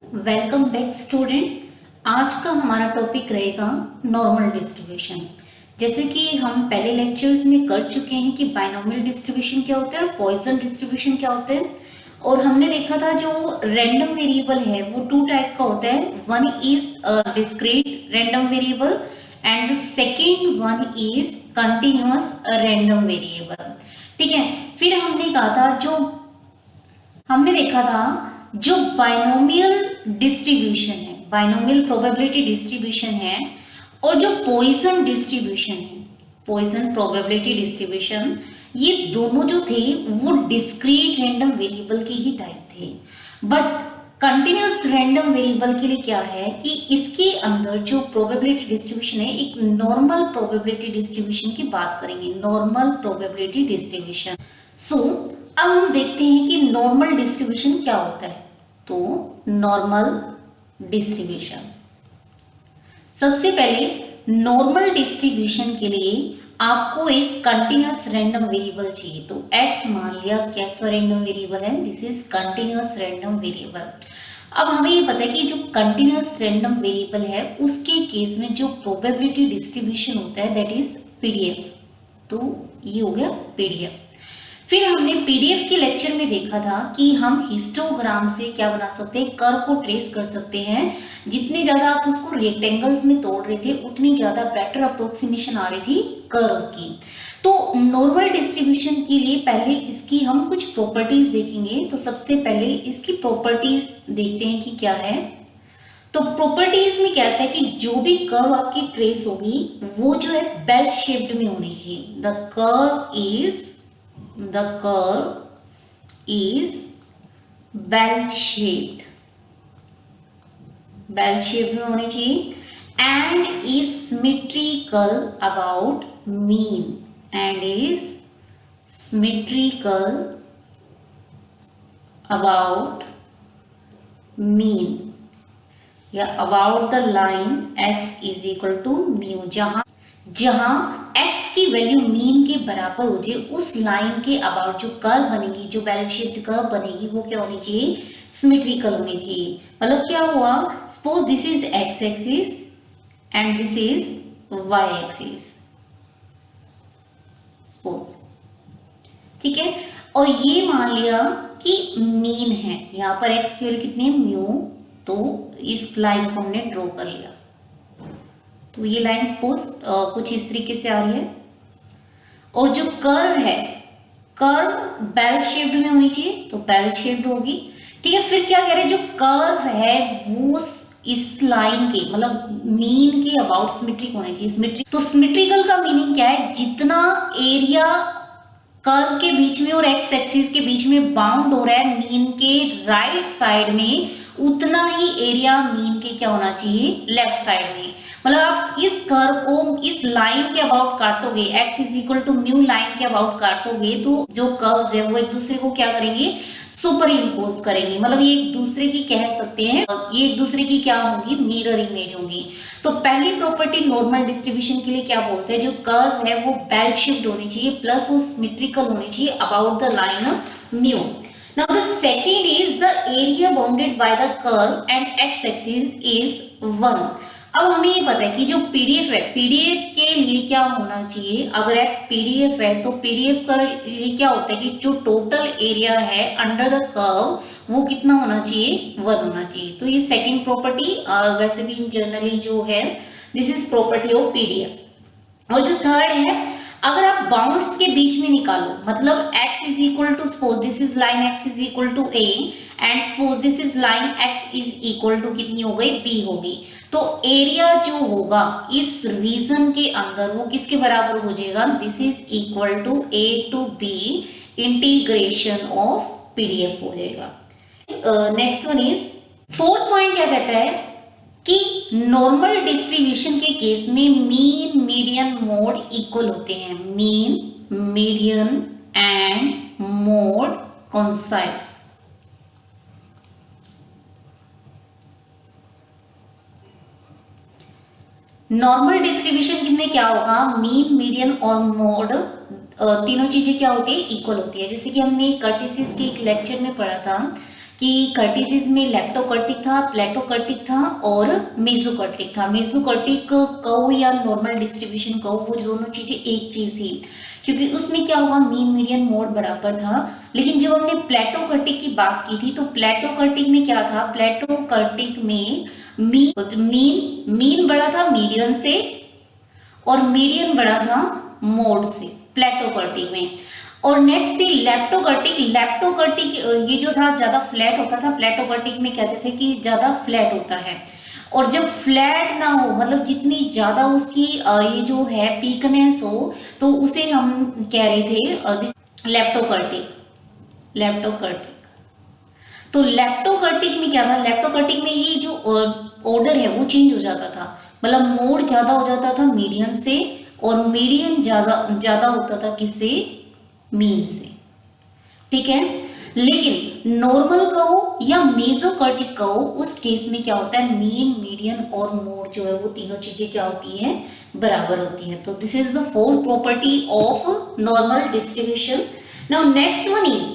Welcome back student. आज का हमारा टॉपिक रहेगा नॉर्मल डिस्ट्रीब्यूशन। जैसे कि हम पहले लेक्चर्स में कर चुके हैं कि बाइनोमियल डिस्ट्रीब्यूशन क्या होता है, पॉइसन डिस्ट्रीब्यूशन क्या होता है, और हमने देखा था जो रैंडम वेरिएबल है वो टू टाइप का होता है। One is discrete random variable and second one is continuous random variable. ठीक है, फिर हमने देखा था जो बाइनोमियल डिस्ट्रीब्यूशन है, बाइनोमियल प्रोबेबिलिटी डिस्ट्रीब्यूशन है, और जो पॉइसन डिस्ट्रीब्यूशन है, पॉइसन प्रोबेबिलिटी डिस्ट्रीब्यूशन, ये दोनों जो थे वो डिस्क्रीट रैंडम वेरिएबल के ही टाइप थे। बट कंटिन्यूअस रैंडम वेरिएबल के लिए क्या है कि इसके अंदर जो प्रोबेबिलिटी डिस्ट्रीब्यूशन है, एक नॉर्मल प्रोबेबिलिटी डिस्ट्रीब्यूशन की बात करेंगे, नॉर्मल प्रोबेबिलिटी डिस्ट्रीब्यूशन। सो अब हम देखते हैं कि नॉर्मल डिस्ट्रीब्यूशन क्या होता है। तो नॉर्मल डिस्ट्रीब्यूशन, सबसे पहले नॉर्मल डिस्ट्रीब्यूशन के लिए आपको एक कंटिन्यूअस रैंडम वेरिएबल चाहिए। तो x मान लिया कैसा रैंडम वेरिएबल है, this is continuous random variable. अब हमें ये पता है कि जो कंटिन्यूअस रैंडम वेरिएबल है उसके केस में जो प्रोबेबिलिटी डिस्ट्रीब्यूशन होता है दैट इज पीडीएफ। तो ये हो गया पीडीएफ। फिर हमने पीडीएफ के लेक्चर में देखा था कि हम हिस्टोग्राम से क्या बना सकते हैं, कर्व को ट्रेस कर सकते हैं। जितने ज्यादा आप उसको रेक्टेंगल्स में तोड़ रहे थे उतनी ज्यादा बेटर अप्रोक्सीमेशन आ रही थी कर्व की। तो नॉर्मल डिस्ट्रीब्यूशन के लिए पहले इसकी हम कुछ प्रॉपर्टीज देखेंगे। तो सबसे पहले इसकी प्रॉपर्टीज देखते हैं कि क्या है। तो प्रॉपर्टीज में क्या कहता है कि जो भी कर्व आपकी ट्रेस होगी वो जो है बेल शेप्ड में होनी चाहिए। The curve is bell shaped में होनी चाहिए and is symmetrical about mean या about the line x is equal to mu। जहां x की वैल्यू मीन के बराबर हो जाए उस लाइन के अबाउट जो कर्व बनेगी, जो बेल शेप्ड कर्व बनेगी, वो क्या होनी चाहिए, सिमेट्रिकल होनी चाहिए। मतलब क्या हुआ, suppose this is x axis and this is y axis, suppose, ठीक है। और ये मान लिया कि मीन है, यहाँ पर x की वैल्यू कितनी है, म्यू। तो इस लाइन को हमने ड्रॉ कर लिया। तो ये लाइन सपोज कुछ इस तरीके से आ रही है, और जो कर्व है, कर्व बेल शेप्ड में होनी चाहिए, तो बेल शेप्ड होगी। ठीक है, फिर क्या कह रहे हैं, जो कर्व है वो इस लाइन के मतलब मीन के अबाउट सिमेट्रिक होने चाहिए। तो सिमेट्रिकल का मीनिंग क्या है, जितना एरिया कर्व के बीच में और एक्स एक्सिस के बीच में बाउंड हो रहा है मीन के राइट साइड में, उतना ही एरिया मीन के क्या होना चाहिए, लेफ्ट साइड में। मतलब आप इस कर्व को इस लाइन के अबाउट काटोगे, x is equal to mu line के अबाउट काटोगे, तो जो कर्व्स है वो एक दूसरे को क्या करेंगे, सुपर इम्पोज करेंगे। मतलब ये एक दूसरे की कह सकते हैं, ये एक दूसरे की क्या होगी, मिरर इमेज होगी। तो पहली प्रॉपर्टी नॉर्मल डिस्ट्रीब्यूशन के लिए क्या बोलते हैं, जो कर्व है वो बेल शेप्ड होनी चाहिए प्लस वो सिमेट्रिकल होनी चाहिए about the line mu. Now the second is the area bounded by the curve and x-axis is 1। अब हमें ये पता है कि जो पीडीएफ है, पीडीएफ के लिए क्या होना चाहिए, अगर एक पीडीएफ है तो पीडीएफ का लिए क्या होता है कि जो टोटल एरिया है अंडर द कर्व वो कितना होना चाहिए, 1 होना चाहिए। तो ये सेकंड प्रॉपर्टी, वैसे भी इन जनरली जो है this is property of PDF. और जो थर्ड है, अगर आप बाउंड्स के बीच में निकालो, मतलब x is equal to, suppose this is line x is equal to a and suppose this is line x is equal to कितनी हो गई, b होगी। तो एरिया जो होगा इस रीजन के अंदर वो किसके बराबर हो जाएगा, this is equal to a to b integration of PDF हो जाएगा। Next one is fourth point, क्या कहता है कि नॉर्मल डिस्ट्रीब्यूशन के केस में मीन, मीडियन, मोड इक्वल होते हैं। Mean, median and mode coincides. Normal distribution में क्या होगा, मीन, मीडियन और मोड तीनों चीजें क्या होती है, इक्वल होती है। जैसे कि हमने कर्टिसिस के एक लेक्चर में पढ़ा था कि कर्टिसिस में लैक्टोकर्टिक था, प्लेटोकर्टिक था और मेसोकर्टिक था। मेसोकर्टिक कर्व या नॉर्मल डिस्ट्रीब्यूशन कर्व, वो दोनों चीजें एक चीज थी, क्योंकि उसमें क्या हुआ, मीन मीडियन मोड बराबर था। लेकिन जब हमने प्लेटोकर्टिक की बात की थी तो प्लेटोकर्टिक में क्या था, प्लेटोकर्टिक में मीन बड़ा था मीडियन से और मीडियन बड़ा था मोड से प्लेटोकर्टिक में। और नेक्स्ट थी लैप्टोकर्टिक। लैप्टोकर्टिक ये जो था ज्यादा फ्लैट होता था, प्लेटोकर्टिक में कहते थे कि ज्यादा फ्लैट होता है। और जब फ्लैट ना हो, मतलब जितनी ज्यादा उसकी ये जो है पीकनेस हो, तो उसे हम कह रहे थे लैप्टोकर्टिक। तो लैप्टोकर्टिक में क्या था, लैप्टोकर्टिक में ये जो ऑर्डर है वो चेंज हो जाता था, मतलब मोड ज्यादा हो जाता था मीडियन से और मीडियन ज्यादा होता था किससे, मीन से। ठीक है, लेकिन नॉर्मल कहो या मेसोकर्टिक कहो, उस केस में क्या होता है, मीन मीडियन और मोड जो है वो तीनों चीजें क्या होती है, बराबर होती है। तो this is the fourth property of normal distribution. Now next one is,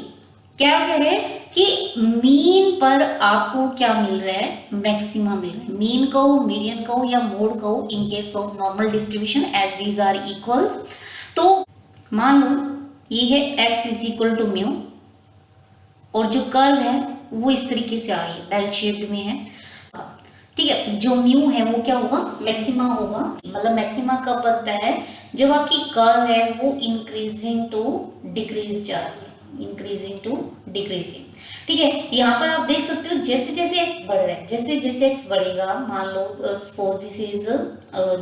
क्या कह रहे हैं कि मीन पर आपको क्या मिल रहा है, मैक्सिमा मिल रहा है। मीन कहो, मीडियन कहो या मोड कहो in case of normal distribution as these are equals. तो मान लो ये है x is equal to mu और जो कर्व है वो इस तरीके से आ रही है, बेल शेप्ड में है। ठीक है, जो म्यू है वो क्या होगा, मैक्सिमा होगा। मतलब मैक्सिमा कब बनता है, जब आपकी कर्व है वो इंक्रीजिंग टू डिक्रीज जा रही है, इंक्रीजिंग टू डिक्रीजिंग। ठीक है, यहाँ पर आप देख सकते हो जैसे जैसे x बढ़ रहा है, जैसे जैसे x बढ़ेगा, मान लो सपोज दिस इज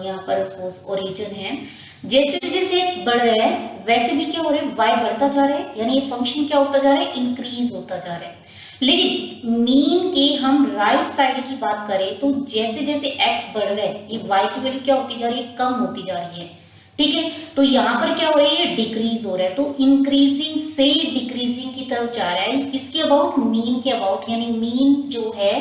यहाँ पर सपोज ओरिजिन है, जैसे जैसे x बढ़ रहा है वैसे भी क्या हो रहा है, y बढ़ता जा रहा है, यानी ये फंक्शन क्या होता जा रहा है, इंक्रीज होता जा रहा है। लेकिन मीन के हम राइट साइड की बात करें तो जैसे जैसे x बढ़ रहा है ये y की वैल्यू क्या होती जा रही है, कम होती जा रही है। ठीक है, तो यहाँ पर क्या हो रहा है, ये डिक्रीज हो रहा है। तो इंक्रीजिंग से डिक्रीजिंग की तरफ जा रहा है, किसके अबाउट, मीन के अबाउट, यानी मीन जो है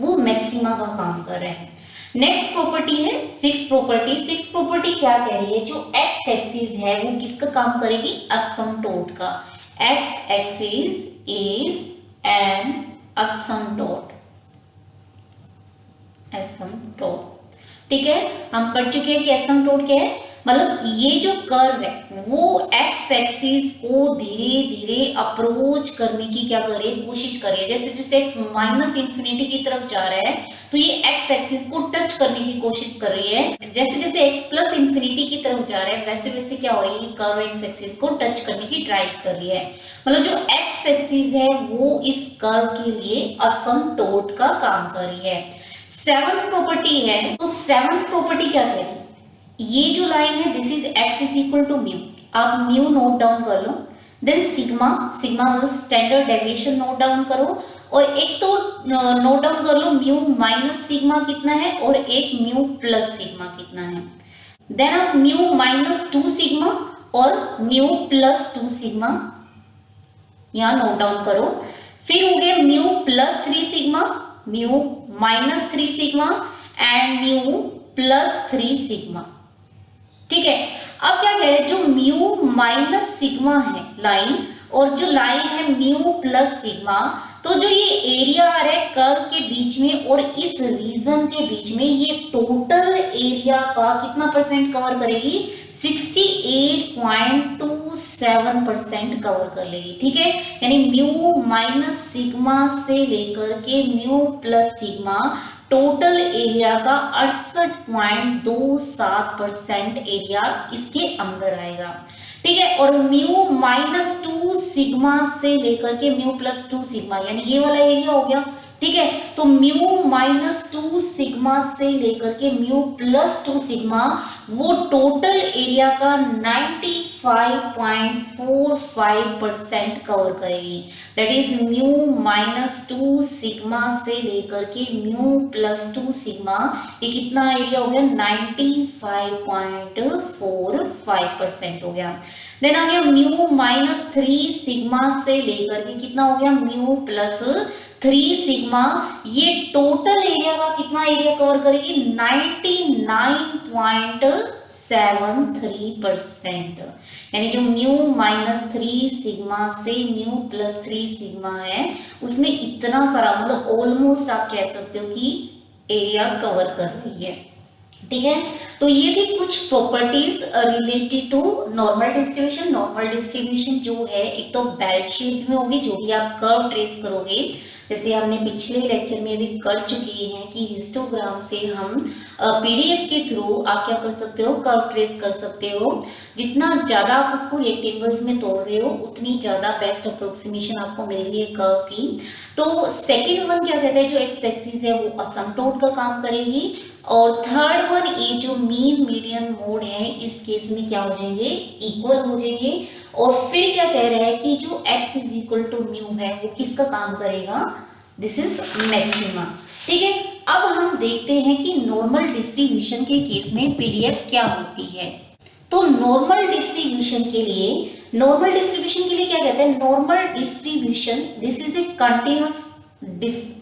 वो मैक्सिमा का काम कर रहा है। नेक्स्ट प्रॉपर्टी है सिक्स प्रॉपर्टी। सिक्स प्रॉपर्टी क्या कह रही है, जो एक्स एक्सिस है वो किसका काम करेगी, असमटोट का। X axis is an asymptote, asymptote. ठीक है, हम पढ़ चुके हैं कि असमटोट क्या है, मतलब ये जो कर्व है वो एक्स एक्सिस को धीरे धीरे अप्रोच करने की क्या कर रही है, कोशिश कर रही है। जैसे जैसे एक्स माइनस इंफिनिटी की तरफ जा रहा है तो ये एक्स एक्सिस को टच करने की कोशिश कर रही है। जैसे जैसे एक्स प्लस इंफिनिटी की तरफ जा रहा है वैसे वैसे क्या हो रही है, कर्व एक्स एक्सिस को टच करने की ट्राई कर रही है। मतलब जो एक्स एक्सिस है वो इस कर्व के लिए असमटोट का काम कर रही है। सेवंथ प्रॉपर्टी है, तो सेवंथ प्रॉपर्टी क्या कह रही है, ये जो लाइन है this is x is equal to mu, आप म्यू नोट डाउन कर लो, देन सिग्मा, सिग्मा मतलब स्टैंडर्ड डेविएशन नोट डाउन करो, और एक तो नोट डाउन कर लो म्यू माइनस सिग्मा कितना है और एक म्यू प्लस सिग्मा कितना है। देन आप म्यू माइनस 2 सिग्मा और म्यू प्लस 2 सिग्मा यहां नोट डाउन करो। फिर हो गया mu plus 3 sigma, mu minus 3 sigma and mu plus 3 sigma. ठीक है, अब क्या कह रहे हैं, जो म्यू माइनस सिग्मा है लाइन और जो लाइन है म्यू प्लस सिग्मा, तो जो ये एरिया आ रहा है कर्व के बीच में और इस रीजन के बीच में, ये टोटल एरिया का कितना परसेंट कवर करेगी, 68.27% कवर कर लेगी। ठीक है, यानी म्यू माइनस सिग्मा से लेकर के mu plus sigma total area का 68.27% एरिया इसके अंदर आएगा। ठीक है, और म्यू माइनस 2 सिग्मा से लेकर के म्यू प्लस 2 सिग्मा, यानी ये वाला एरिया हो गया। ठीक है, तो म्यू माइनस 2 सिग्मा से लेकर के म्यू प्लस 2 सिग्मा वो टोटल एरिया का 95.45% कवर करेगी। That is mu minus 2 sigma से लेकर के म्यू प्लस 2 सिग्मा, ये कितना एरिया हो गया, 95.45% हो गया। देन आ गया म्यू माइनस 3 सिग्मा से लेकर के कितना हो गया, म्यू प्लस 3 सिग्मा, ये टोटल एरिया का कितना एरिया कवर करेगी 99.73%, यानी जो म्यू माइनस 3 सिग्मा से म्यू प्लस 3 सिग्मा है उसमें इतना सारा, मतलब ऑलमोस्ट आप कह सकते हो कि एरिया कवर कर रही है। ठीक है, तो ये थी कुछ properties related to normal distribution. Normal distribution जो है एक तो बेल शेप में होगी, जो भी आप कर्व ट्रेस करोगे, जैसे हमने पिछले लेक्चर में भी कर चुके हैं कि हिस्टोग्राम से हम पीडीएफ के थ्रू आप क्या कर सकते हो, कर्व ट्रेस कर सकते हो। जितना ज्यादा आप उसको रेक्टेंगल्स में तोड़ रहे हो उतनी ज्यादा बेस्ट अप्रोक्सीमेशन आपको मिल रही है कर्व की। तो सेकेंड वन क्या कहते हैं, जो एक्स एक्सिस है वो असमटोट का काम करेगी, और थर्ड वन ये जो मीन मीडियन मोड है इस केस में क्या हो जाएंगे, इक्वल हो जाएंगे। और फिर क्या कह रहे हैं कि जो x is equal to mu है वो किसका काम करेगा, दिस इज मैक्सिमा। ठीक है, अब हम देखते हैं कि नॉर्मल डिस्ट्रीब्यूशन के केस में पीडीएफ क्या होती है। तो नॉर्मल डिस्ट्रीब्यूशन के लिए क्या कहते हैं, normal distribution this is a continuous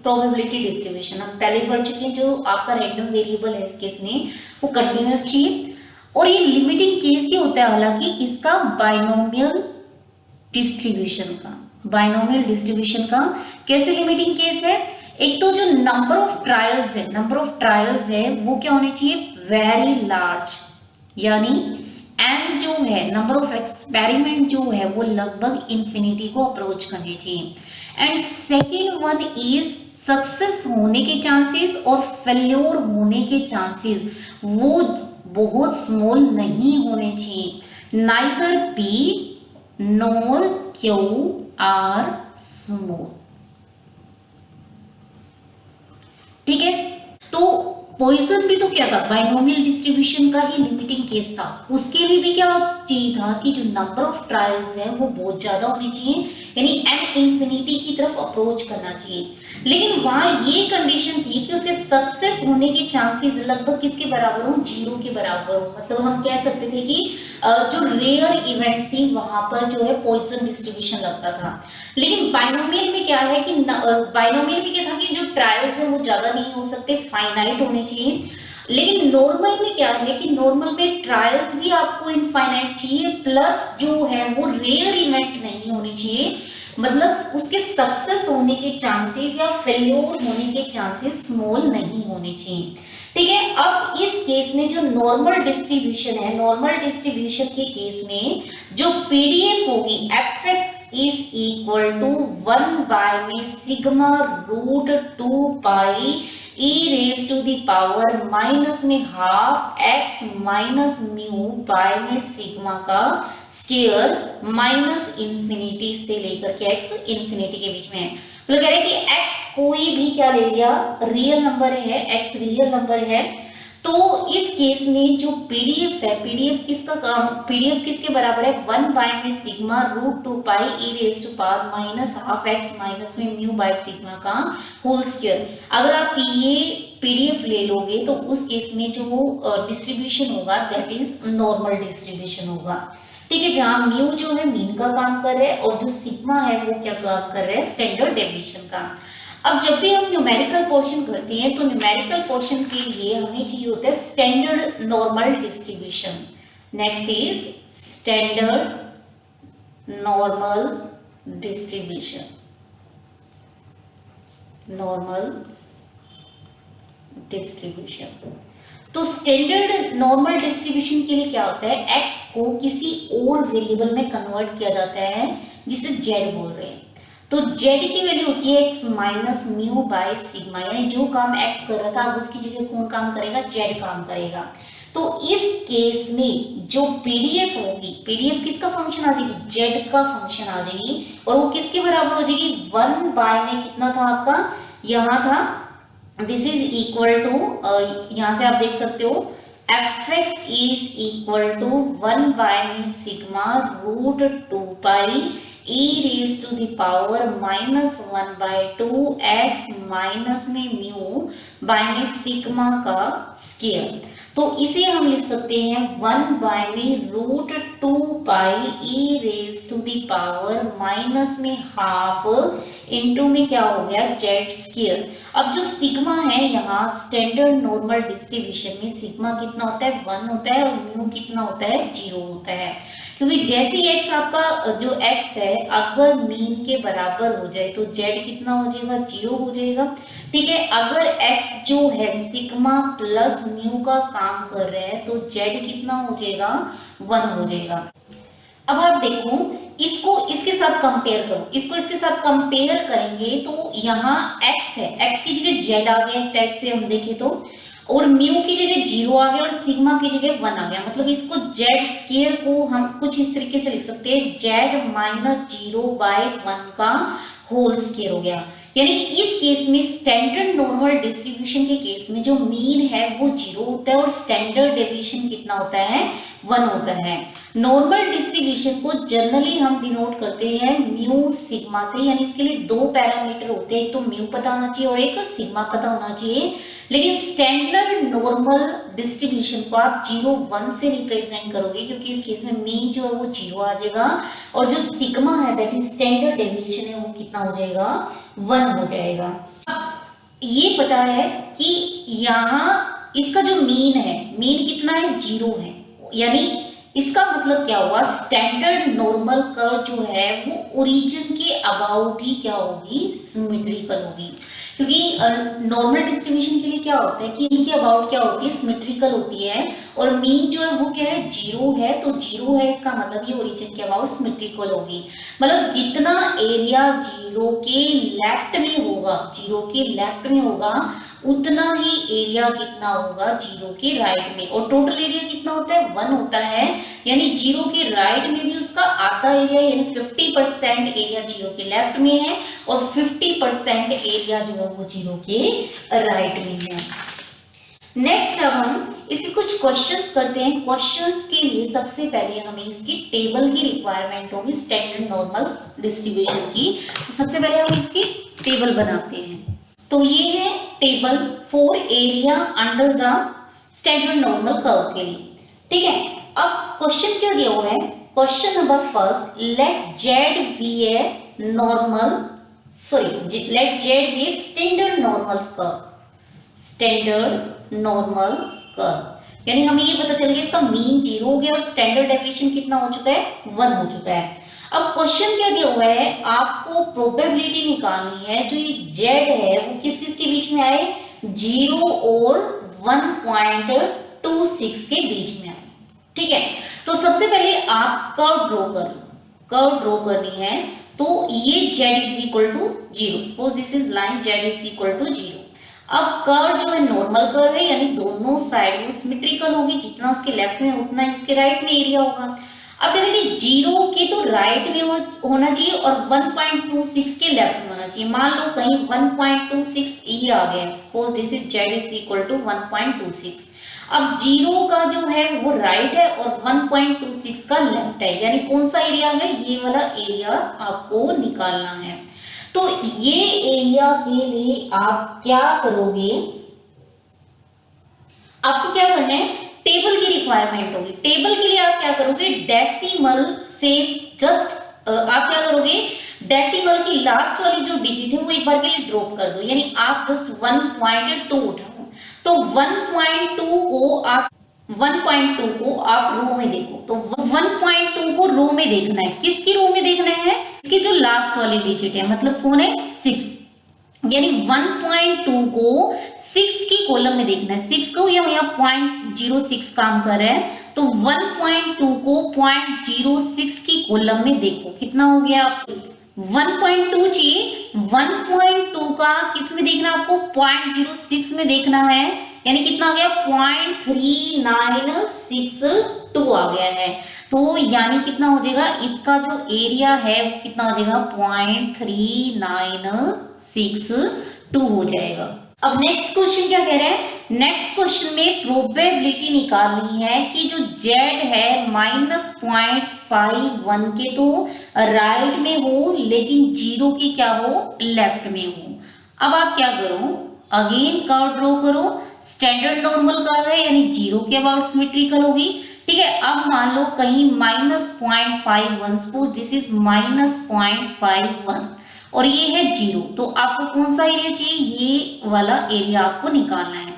probability distribution. हम पहले पढ़ चुके हैं, जो आपका रैंडम वेरिएबल है इस केस में वो कंटिन्यूअस चाहिए। और ये लिमिटिंग केस ही होता है हालांकि इसका बाइनोमियल डिस्ट्रीब्यूशन का। कैसे लिमिटिंग केस है, एक तो जो नंबर ऑफ ट्रायल्स है वो क्या होने चाहिए, वेरी लार्ज, यानी एन जो है नंबर ऑफ एक्सपेरिमेंट जो है वो लगभग इंफिनिटी को अप्रोच करने चाहिए। And second one is success होने के चांसेस और फेल्योर होने के चांसेस वो बहुत स्मॉल नहीं होने चाहिए, neither P nor Q R small. ठीक है, तो पॉइसन भी तो क्या था, बाइनोमियल डिस्ट्रीब्यूशन का ही लिमिटिंग केस था। उसके लिए भी क्या चाहिए था कि जो नंबर ऑफ ट्रायल्स है वो बहुत ज्यादा होनी चाहिए, यानी एन इंफिनिटी की तरफ अप्रोच करना चाहिए। लेकिन वहां ये कंडीशन थी कि उसके सक्सेस होने के चांसेस लगभग किसके बराबर हो, 0 के बराबर हो। मतलब हम कह सकते थे कि जो रेयर इवेंट्स थी वहां पर जो है पॉइसन डिस्ट्रीब्यूशन लगता था। लेकिन बाइनोमियल में क्या है कि बाइनोमियल में क्या था कि जो ट्रायल्स है वो ज्यादा नहीं हो सकते, फाइनाइट होने चाहिए। लेकिन नॉर्मल में क्या है कि नॉर्मल में ट्रायल्स भी आपको इनफाइनाइट चाहिए, प्लस जो है वो रेयर इवेंट नहीं होनी चाहिए, मतलब उसके सक्सेस होने के चांसेस या फेल्योर होने के चांसेस स्मॉल नहीं होने चाहिए। ठीक है, अब इस केस में जो नॉर्मल डिस्ट्रीब्यूशन है, नॉर्मल डिस्ट्रीब्यूशन के केस में जो पीडीएफ होगी fx is equal to 1 by में sigma root 2 pi e raise to the power minus में half x minus mu by में सिग्मा का स्क्वायर माइनस इंफिनिटी से लेकर के x इंफिनिटी के बीच में है। मतलब कह रहे हैं कि x कोई भी क्या ले लिया, रियल नंबर है, x रियल नंबर है। तो इस केस में जो पीडीएफ है, पीडीएफ किसके बराबर है, 1 बाय में sigma root 2 pi e raise to power minus half x minus में म्यू बाय सिग्मा का होल स्क्वायर। अगर आप ये पीडीएफ ले लोगे तो उस केस में जो डिस्ट्रीब्यूशन होगा दैट इज नॉर्मल डिस्ट्रीब्यूशन होगा। ठीक है, जहां म्यू जो है मीन का काम कर रहा है और जो सिग्मा है वो क्या काम कर रहा है, स्टैंडर्ड डेविएशन का। अब जब भी हम न्यूमेरिकल पोर्शन करते हैं तो न्यूमेरिकल पोर्शन के लिए हमें चाहिए होता है standard normal distribution. Next is standard normal distribution. तो स्टैंडर्ड नॉर्मल डिस्ट्रीब्यूशन के लिए क्या होता है, x को किसी और वेरिएबल में कन्वर्ट किया जाता है जिसे z बोल रहे हैं। तो z की वैल्यू होती है x minus mu by sigma, यानी जो काम x कर रहा था अब उसकी जगह कौन काम करेगा, z काम करेगा। तो इस केस में जो पीडीएफ होगी, पीडीएफ किसका फंक्शन आ जाएगी, z का फंक्शन आ जाएगी, और वो किसके बराबर हो जाएगी, 1 बाय में कितना था आपका, यहाँ था दिस इज इक्वल टू, यहां से आप देख सकते हो fx is equal to 1 by में sigma root 2 pi e raise to the power minus 1 by 2 x minus में म्यू बाय में सिग्मा का स्क्वायर। तो इसे हम लिख सकते हैं 1 बाय में root 2 pi e raise to the power minus में हाफ इनटू में क्या हो गया जेड स्क्वायर। अब जो सिग्मा है यहाँ स्टैंडर्ड नॉर्मल डिस्ट्रीब्यूशन में सिग्मा कितना होता है 1 होता है और म्यू कितना होता है 0 होता है, क्योंकि जैसे ही x आपका जो x है अगर मीन के बराबर हो जाए तो z कितना हो जाएगा 0 हो जाएगा। ठीक है, अगर x जो है सिग्मा प्लस म्यू का काम कर रहा है तो z कितना हो जाएगा 1 हो जाएगा। अब आप देखो इसको इसके साथ कंपेयर करो, इसको इसके साथ कंपेयर करेंगे तो यहाँ x है, x की जगह z आ गया टाइप से हम देखें तो, और म्यू की जगह 0 आ गया और सिग्मा की जगह 1 आ गया। मतलब इसको जेड स्क्वायर को हम कुछ इस तरीके से लिख सकते हैं जेड माइनस 0/1 का होल स्क्वायर हो गया। यानी इस केस में स्टैंडर्ड नॉर्मल डिस्ट्रीब्यूशन के केस में जो मीन है वो 0 होता है और स्टैंडर्ड डेविएशन कितना होता है 1 होता है। नॉर्मल डिस्ट्रीब्यूशन को जनरली हम डिनोट करते हैं म्यू सिग्मा से, यानी इसके लिए दो पैरामीटर होते हैं, एक तो म्यू पता होना चाहिए और एक सिग्मा पता होना चाहिए। लेकिन स्टैंडर्ड नॉर्मल डिस्ट्रीब्यूशन को आप 0 1 से रिप्रेजेंट करोगे क्योंकि इस केस में मीन जो है वो 0 आ जाएगा और जो सिग्मा है दैट इज स्टैंडर्ड डेविएशन है वो कितना हो जाएगा 1 हो जाएगा। ये पता है कि यहाँ इसका जो मीन है, मीन कितना है 0 है, यानी इसका मतलब क्या हुआ स्टैंडर्ड नॉर्मल कर्व जो है वो ओरिजिन के अबाउट ही क्या होगी सिमेट्रिकल होगी, क्योंकि नॉर्मल डिस्ट्रीब्यूशन के लिए क्या होता है कि इनके अबाउट क्या होती है सिमेट्रिकल होती है और मीन जो है वो क्या है 0 है, तो 0 है इसका मतलब ये ओरिजिन के अबाउट सिमेट्रिकल होगी। मतलब जितना एरिया 0 के लेफ्ट में होगा, 0 के लेफ्ट में होगा उतना ही एरिया कितना होगा 0 के राइट में, और टोटल एरिया कितना होता है 1 होता है, यानी 0 के राइट में भी उसका आधा एरिया यानी 50% एरिया 0 के लेफ्ट में है और 50% एरिया जो है वो 0 के राइट में है। नेक्स्ट अब हम इसके कुछ क्वेश्चंस करते हैं। क्वेश्चंस के लिए सबसे पहले हमें इसकी टेबल की रिक्वायरमेंट होगी स्टैंडर्ड नॉर्मल डिस्ट्रीब्यूशन की। तो सबसे पहले हम इसकी टेबल बनाते हैं। तो ये है table for area under the standard normal curve के लिए। ठीक है, अब क्वेश्चन क्या दिया हुआ है, question number first let Z be a normal let Z be a standard normal curve, standard normal curve, यानी हमें ये पता चल गया इसका मीन 0 हो गया और स्टैंडर्ड डेविएशन कितना हो चुका है 1 हो चुका है। अब क्वेश्चन क्या दिया हुआ है, आपको प्रोबेबिलिटी निकालनी है जो ये जेड है वो किस किस के बीच में आए 0 और 1.26 के बीच में आए। ठीक है, तो सबसे पहले आप कर्व ड्रॉ कर लो, कर्व ड्रॉ करनी है तो ये z is equal to 0, suppose this is line z is equal to 0। अब कर्व जो है नॉर्मल कर्व है यानी दोनों साइड में सिमेट्रिकल होगी, जितना उसके लेफ्ट में उतना ही उसके राइट में एरिया होगा। अब कहते हैं कि 0 के तो राइट में होना चाहिए और 1.26 के लेफ्ट में होना चाहिए। मान लो कहीं 1.26 ये आ गया, suppose this is z is equal to 1.26। अब 0 का जो है वो राइट है और 1.26 का लेफ्ट है, यानी कौन सा एरिया है ये वाला एरिया आपको निकालना है। तो ये एरिया के लिए आप क्या करोगे, आपको क्या करना है टेबल की रिक्वायरमेंट होगी। टेबल के लिए आप क्या करोगे डेसिमल से जस्ट आप क्या करोगे डेसिमल की लास्ट वाली जो डिजिट है वो एक बार के लिए ड्रॉप कर दो, यानी आप जस्ट 1.2 उठाओ। तो 1.2 को आप रो में देखो, तो 1.2 को रो में देखना है। किसकी रो में देखना है, इसकी जो लास्ट वाली डिजिट है, मतलब कौन है 6, यानी 1.2 को 6 की कॉलम में देखना है। 6 को यहाँ 0.06 काम कर रहा है, तो 1.2 को 0.06 की कॉलम में देखो कितना हो गया आपको 1.2 चाहिए। 1.2 का किस में देखना आपको 0.06 में देखना है, यानी कितना आ गया 0.3962 आ गया है। तो यानी कितना हो जाएगा इसका जो एरिया है वो कितना हो जाएगा 0.3962 हो जाएगा। अब नेक्स्ट क्वेश्चन क्या कह रहे हैं, नेक्स्ट क्वेश्चन में प्रोबेबिलिटी निकालनी है कि जो z है -0.51 के तो राइट में हो लेकिन 0 के क्या हो लेफ्ट में हो। अब आप क्या करो अगेन कर्व ड्रॉ करो, स्टैंडर्ड नॉर्मल कर्व है यानी 0 के अबाउट सिमेट्रिकल होगी। ठीक है, अब मान लो कहीं -0.51, सपोज दिस इज -0.51 और ये है 0, तो आपको कौन सा एरिया चाहिए, ये वाला एरिया आपको निकालना है।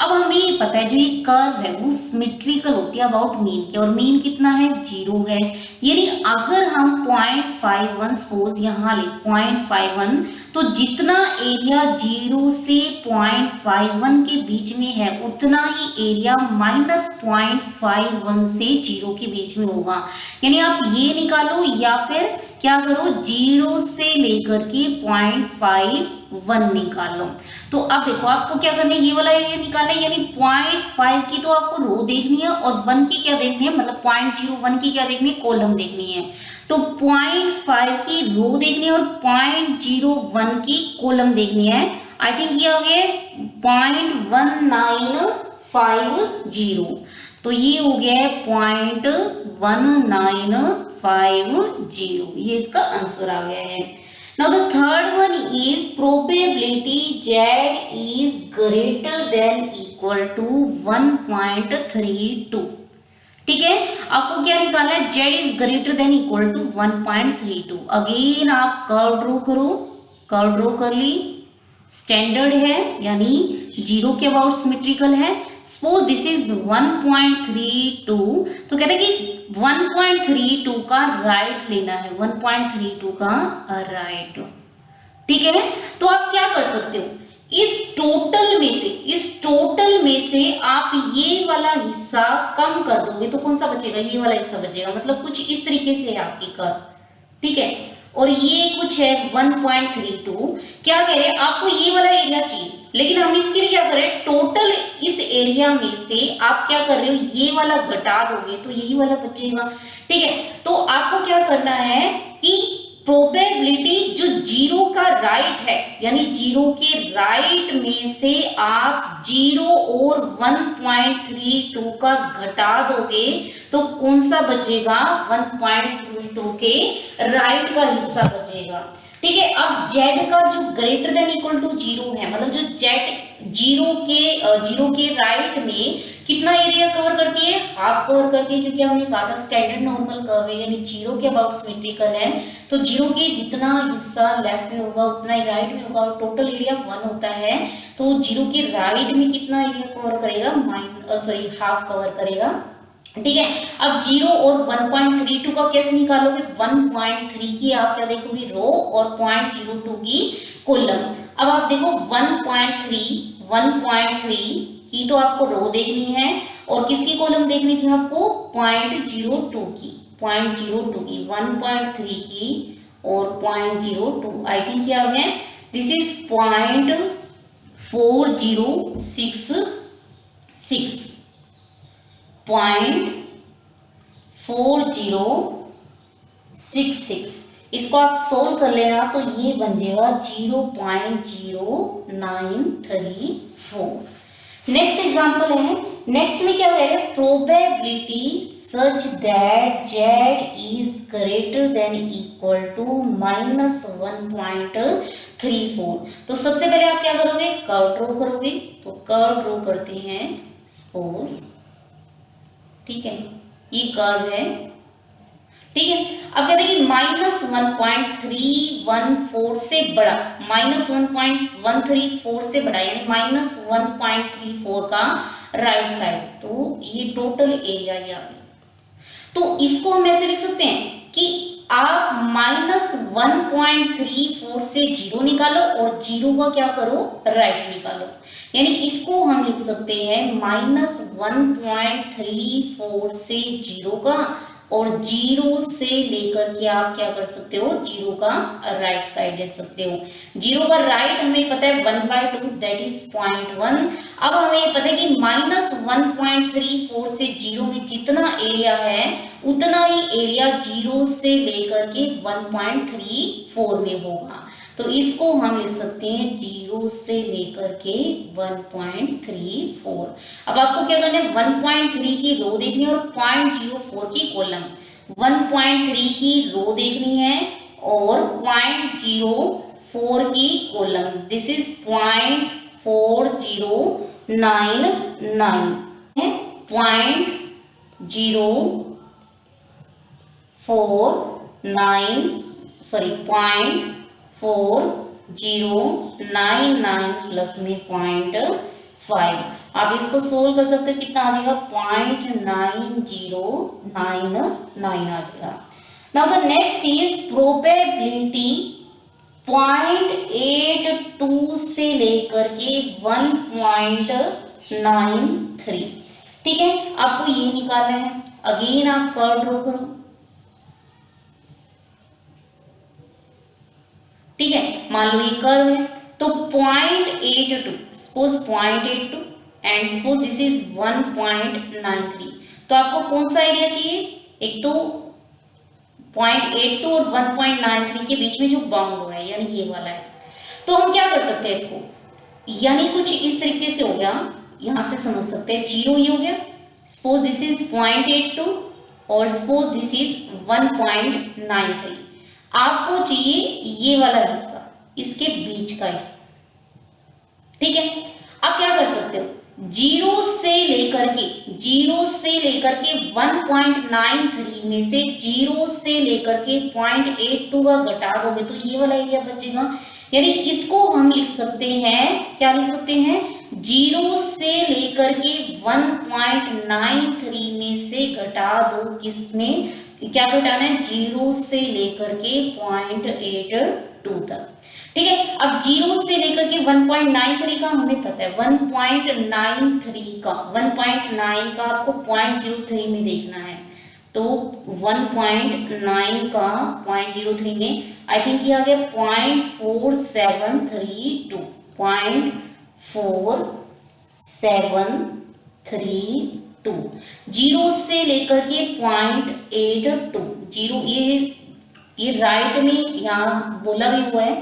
अब हमें ये पता है जो ये कर्व है वो सिमेट्रिकल होती है अबाउट मीन के, और मीन कितना है, 0 है। यानी अगर हम 0.51 सपोज यहाँ ले 0.51, तो जितना एरिया 0 से 0.51 के बीच में है उतना ही एरिया -0.51 से 0 के बीच में होगा। यानी आप ये निकालो या फिर क्या करो, 0 से लेकर के 0.51 निकालो। तो अब देखो आपको क्या करना है, ये वाला एरिया निकालना है, यानी 0.5 की तो आपको रो देखनी है और 1 की क्या देखनी है, मतलब 0.01 की क्या देखनी है, कॉलम देखनी है। तो 0.5 की रो देखनी है और 0.01 की कॉलम देखनी है। आई थिंक ये हो गया 0.1950, तो ये हो गया 0.1950, ये इसका आंसर आ गया है। Now the third one is probability Z is greater than equal to 1.32। ठीक है, आपको क्या निकालना है, Z is greater than equal to 1.32। Again आप कर्व ड्रॉ करो, कर्व ड्रॉ कर ली, स्टैंडर्ड है यानी 0 के अबाउट सिमेट्रिकल है। सपोज दिस इज 1.32, तो कहते हैं कि 1.32 का राइट लेना है, 1.32 का राइट। ठीक है, तो आप क्या कर सकते हो, इस टोटल में से आप ये वाला हिस्सा कम कर दोगे तो कौन सा बचेगा, ये वाला हिस्सा बचेगा। मतलब कुछ इस तरीके से है आपकी कर्व। ठीक है, और ये कुछ है 1.32। क्या कह रहे हैं, आपको ये वाला एरिया चाहिए, लेकिन हम इसके लिए क्या करें, टोटल इस एरिया में से आप क्या कर रहे हो, ये वाला घटा दोगे तो यही वाला बचेगा। ठीक है, तो आपको क्या करना है कि प्रोबेबिलिटी जो 0 का राइट है, यानी 0 के राइट में से आप 0 और 1.32 का घटा दोगे तो कौन सा बचेगा, 1.32 के राइट का हिस्सा बचेगा। ठीक है, अब z का जो ग्रेटर देन इक्वल टू 0 है, मतलब जो z 0 के राइट में कितना एरिया कवर करती है, हाफ कवर करती है, क्योंकि हमने कहा था स्टैंडर्ड नॉर्मल कर्व है, यानी 0 के अबाउट सिमेट्रिकल है। तो 0 के जितना हिस्सा लेफ्ट में होगा उतना ही राइट में होगा, और टोटल एरिया 1 होता है। तो 0 के राइट में कितना एरिया कवर करेगा, हाफ कवर करेगा। ठीक है, अब 0 और 1.32 का कैसे निकालोगे, 1.3 की आप क्या देखोगे, रो, और 0.02 की कॉलम। अब आप देखो 1.3 की तो आपको रो देखनी है, और किसकी कॉलम देखनी थी आपको, 0.02 की, 1.3 की और 0.02। आई थिंक क्या है, दिस इज 0.4066। इसको आप सोल्व कर लेना तो ये बन जाएगा 0.0934। नेक्स्ट एग्जांपल है, नेक्स्ट में क्या कह रहे हैं, probability such that z is greater than equal to -1.34। तो सबसे पहले आप क्या करोगे, कर्व ड्रॉ करोगे। तो कर्व ड्रॉ करते हैं, सपोज, ठीक है, ये कर्व है। ठीक है, अब कहते हैं कि -1.314 से बड़ा, -1.134 से बड़ा, यानी -1.34 का राइट साइड, तो ये टोटल एरिया ये आ गया। तो इसको हम ऐसे लिख सकते हैं कि आप -1.34 से 0 निकालो और 0 का क्या करो, राइट निकालो। यानी इसको हम लिख सकते हैं -1.34 से 0 का, और 0 से लेकर के आप क्या कर सकते हो, 0 का राइट साइड ले सकते हो। 0 का राइट हमें पता है 1/2, दैट इज 0.1। अब हमें ये पता है कि -1.34 से 0 में जितना एरिया है उतना ही एरिया 0 से लेकर के 1.34 में होगा। तो इसको हम लिख सकते हैं 0 से लेकर के 1.34। अब आपको क्या करना है, 1.3 की रो देखनी है और 0.04 की कॉलम। 1.3 की रो देखनी है और 0.04 की कॉलम। दिस इज 0.4099 है, 0.49 सॉरी 0.4099 प्लस में 0.5। आप इसको सोल्व कर सकते हो, कितना आ जाएगा 0.9099 आ जाएगा। Now the next is probability 0.82 से लेकर के 1.93। ठीक है, आपको ये निकालना है। अगेन आप कर्व ड्रॉ करो। ठीक है, मान लो ये कर्व है तो 0.82, suppose 0.82 and suppose this is 1.93। तो आपको कौन सा एरिया चाहिए? एक तो 0.82 और 1.93 के बीच में जो बाउंड हो रहा है, यानी ये वाला है। तो हम क्या कर सकते हैं इसको, यानी कुछ इस तरीके से हो गया, यहां से समझ सकते हैं। 0 ये हो गया, सपोज दिस इज 0.82 और सपोज दिस इज 1.93। आपको चाहिए ये वाला हिस्सा, इसके बीच का हिस्सा। ठीक है, आप क्या कर सकते हो, 0 से लेकर के 1.93 में से 0 से लेकर के 0.82 का घटा दोगे तो ये वाला एरिया बचेगा। यानी इसको हम लिख सकते हैं, क्या लिख सकते हैं, 0 से लेकर के 1.93 में से घटा दो, किसमें क्या घटाना है, 0 से लेकर के 0.82 तक। ठीक है, अब 0 से लेकर के 1.93 का हमें पता है, 1.93 का 1.9 का आपको 0.03 में देखना है। तो 1.9 का 0.03 में आई थिंक ये आ गया 0.4732, 0.4732। 0 से लेकर के 0.82, 0 ये राइट में यहां बोला भी हुआ है,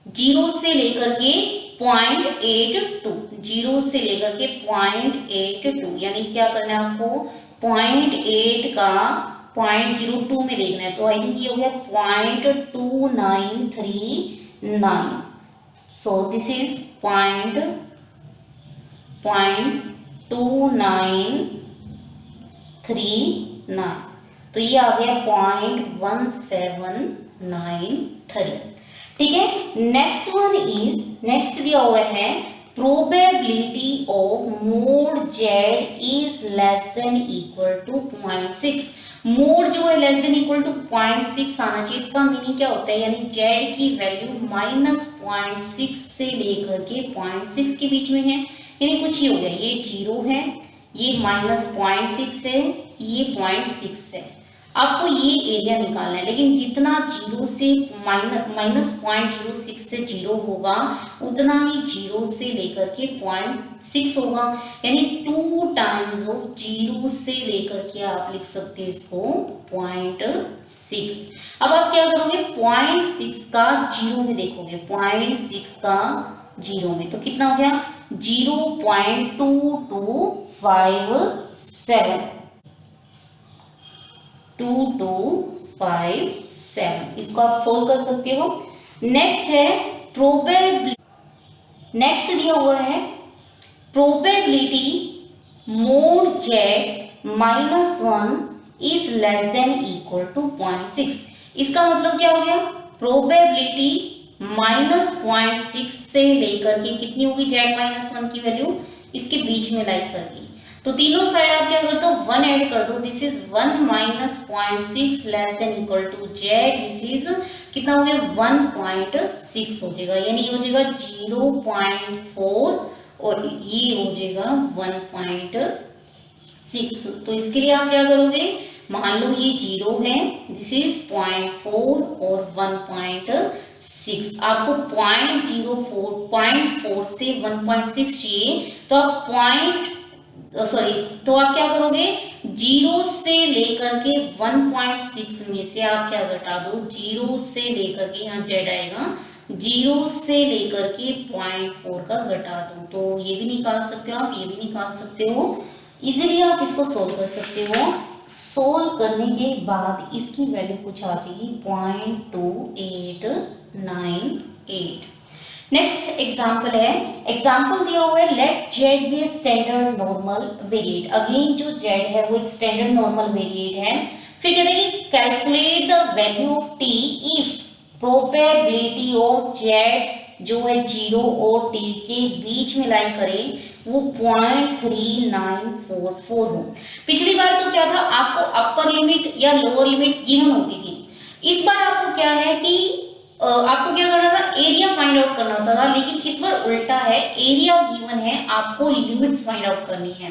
0 से लेकर के 0.82, 0 से लेकर के 0.82, यानी क्या करना है आपको, 0.8 का 0.02 में देखना है। तो आई थिंक ये हो गया 0.2939। सो दिस इज 0.2939। तो ये आ गया 0.1793। ठीक है, नेक्स्ट दिया हुआ है probability of mod Z is less than equal to 0.6। Mod जो है लेस देन इक्वल टू 0.6 आना चाहिए। इसका मीनिंग क्या होता है, यानी जेड की वैल्यू -0.6 से लेकर के 0.6 के बीच में है, यानी कुछ ही हो गया, ये 0 है, ये -0.6 है, ये 0.6 है। आपको ये एरिया निकालना है, लेकिन जितना 0 से -0.06 से 0 होगा उतना ही 0 से लेकर के 0.6 होगा, यानी 2 टाइम्स ऑफ 0 से लेकर के आप लिख सकते हैं इसको 0.6। अब आप क्या करोगे, 0.6 का 0 में देखोगे, 0.6 का 0 में तो कितना हो गया, 0.2257, 2257। इसको आप सोल्व कर सकते हो। नेक्स्ट है नेक्स्ट दिया हुआ है probability mod Z -1 is less than equal to 0.6। इसका मतलब क्या हो गया, प्रोबेबिलिटी -0.6 से लेकर के कितनी होगी, जेड -1 की वैल्यू इसके बीच में लाइक कर दी। तो तीनों साइड आप क्या कर दो, 1 ऐड कर दो। This is 1 -0.6 less than equal to Z, this is कितना हो गया 1.6 हो जाएगा, यानी ये हो जाएगा 0.4 और ये हो जाएगा 1.6। तो इसके लिए आप क्या करोगे, मान लो ये 0 है, दिस इज 0.4 और 1.6। आपको 0.4 से 1.6 चाहिए, तो आप तो आप क्या करोगे, 0 से लेकर के 1.6 में से आप क्या घटा दो, 0 से लेकर के यहाँ जेड आएगा, 0 से लेकर के 0.4 का घटा दो। तो ये भी निकाल सकते हो आप, ये भी निकाल सकते हो, इजीली आप इसको सोल्व कर सकते हो। सोल्व करने के बाद इसकी वैल्यू कुछ आ जाएगी 0.2898। नेक्स्ट एग्जाम्पल है, एग्जाम्पल दिया हुआ है let Z be standard normal variate. Again जो जेड है वो एक स्टैंडर्ड नॉर्मल वेरिएट है। फिर कहते हैं कि calculate the value of T if probability of Z जो है 0 और टी के बीच में लाई करे वो 0.3944 हो। पिछली बार तो क्या था, आपको अपर लिमिट या लोअर लिमिट गिवन होती थी। इस बार आपको क्या है कि आपको क्या करना था, एरिया फाइंड आउट करना होता था, लेकिन इस बार उल्टा है, एरिया गिवन है, आपको लिमिट्स फाइंड आउट करनी है।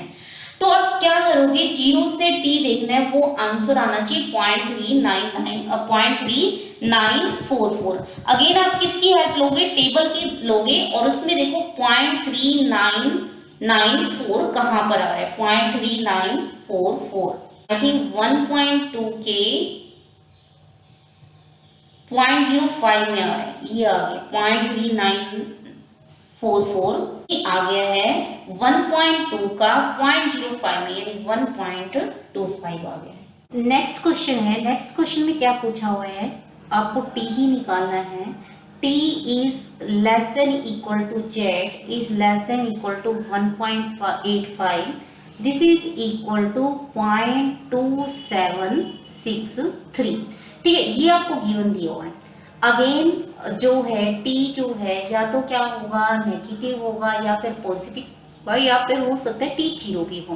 तो आप क्या करोगे, 0 से t देखना है, वो आंसर आना चाहिए 0.3944। अगेन आप किसकी हेल्प लोगे, टेबल की लोगे, और उसमें देखो 0.3994 कहां पर आ रहा है, 0.3944। आई थिंक 1.2 के 0.05 में आ रहा है, ये आ गया 0.3944, आ गया है 1.2 का 0.05 में, यानी 1.25 आ गया है। नेक्स्ट क्वेश्चन है, नेक्स्ट क्वेश्चन में क्या पूछा हुआ है, आपको टी ही निकालना है। t is less than equal to Z is less than equal to 1.85, this is equal to 0.2763। ठीक है, ये आपको गिवन दिया हुआ है। अगेन जो है t जो है या तो क्या होगा, नेगेटिव होगा या फिर पॉजिटिव या फिर हो सकता है t 0 भी हो।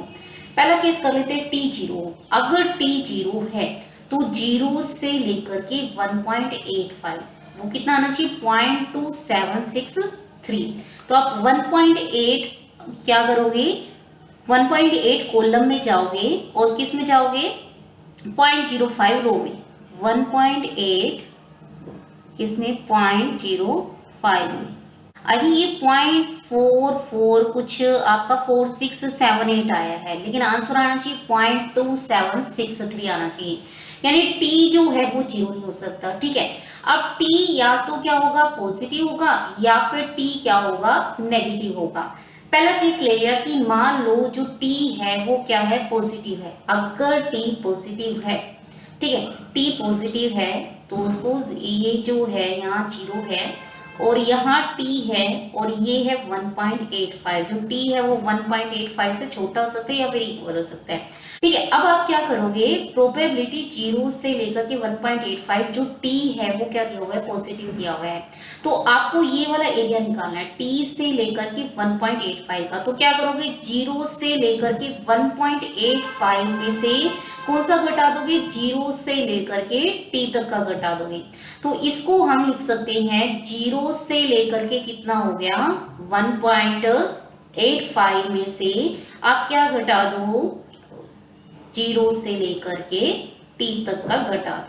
पहला केस कर लेते हैं, t 0। अगर t 0 है तो 0 से लेकर के 1.85, वो कितना आना चाहिए, 0.2763। तो आप 1.8 क्या करोगे, 1.8 कॉलम में जाओगे और किस में जाओगे, 0.05 रो में, 1.8 किसमें, 0.05 में। आई थिंक ये 0.44 कुछ आपका 4678 आया है, लेकिन आंसर आना चाहिए 0.2763 आना चाहिए, यानी t जो है वो 0 नहीं हो सकता। ठीक है, अब t या तो क्या होगा, पॉजिटिव होगा, या फिर t क्या होगा, नेगेटिव होगा। पहला केस ले लिया कि मान लो जो t है वो क्या है, पॉजिटिव है। अगर t पॉजिटिव है, ठीक है, t पॉजिटिव है तो उसको ये जो है यहाँ 0 है और यहाँ t है और ये है 1.85। जो t है वो 1.85 से छोटा हो सकता है या फिर इक्वल हो सकता है। ठीक है, अब आप क्या करोगे, प्रोबेबिलिटी 0 से लेकर के 1.85, जो t है वो क्या दिया हुआ है, पॉजिटिव दिया हुआ है, तो आपको ये वाला एरिया निकालना है t से लेकर के 1.85 का। तो क्या करोगे, 0 से लेकर के 1.85 में से कौन सा घटा दोगे, 0 से लेकर के t तक का घटा दोगे। तो इसको हम लिख सकते हैं 0 से लेकर के कितना हो गया, 1.85 में से आप क्या घटा दो, 0 से लेकर के t तक का घटा दो।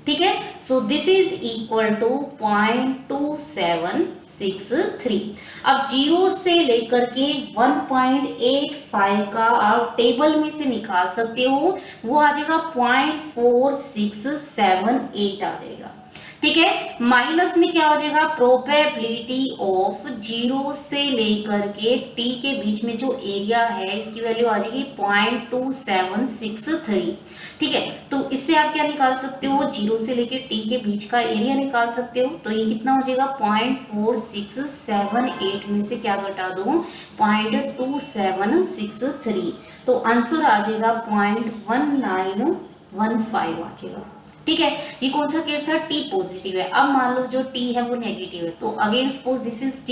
ठीक है, so this is equal to 0.2763। अब 0 से लेकर के 1.85 का आप टेबल में से निकाल सकते हो, वो आ जाएगा 0.4678 आ जाएगा। ठीक है, माइनस में क्या हो जाएगा, प्रोबेबिलिटी ऑफ 0 से लेकर के t के बीच में जो एरिया है इसकी वैल्यू आ जाएगी 0.2763। ठीक है, तो इससे आप क्या निकाल सकते हो, 0 से लेकर t के बीच का एरिया निकाल सकते हो। तो ये कितना हो जाएगा, 0.4678 में से क्या घटा दो, 0.2763, तो आंसर आ जाएगा 0.1915 आ जाएगा। ठीक है, ये कौन सा केस था, t पॉजिटिव है। अब मान लो जो t है वो नेगेटिव है, तो again suppose this is t,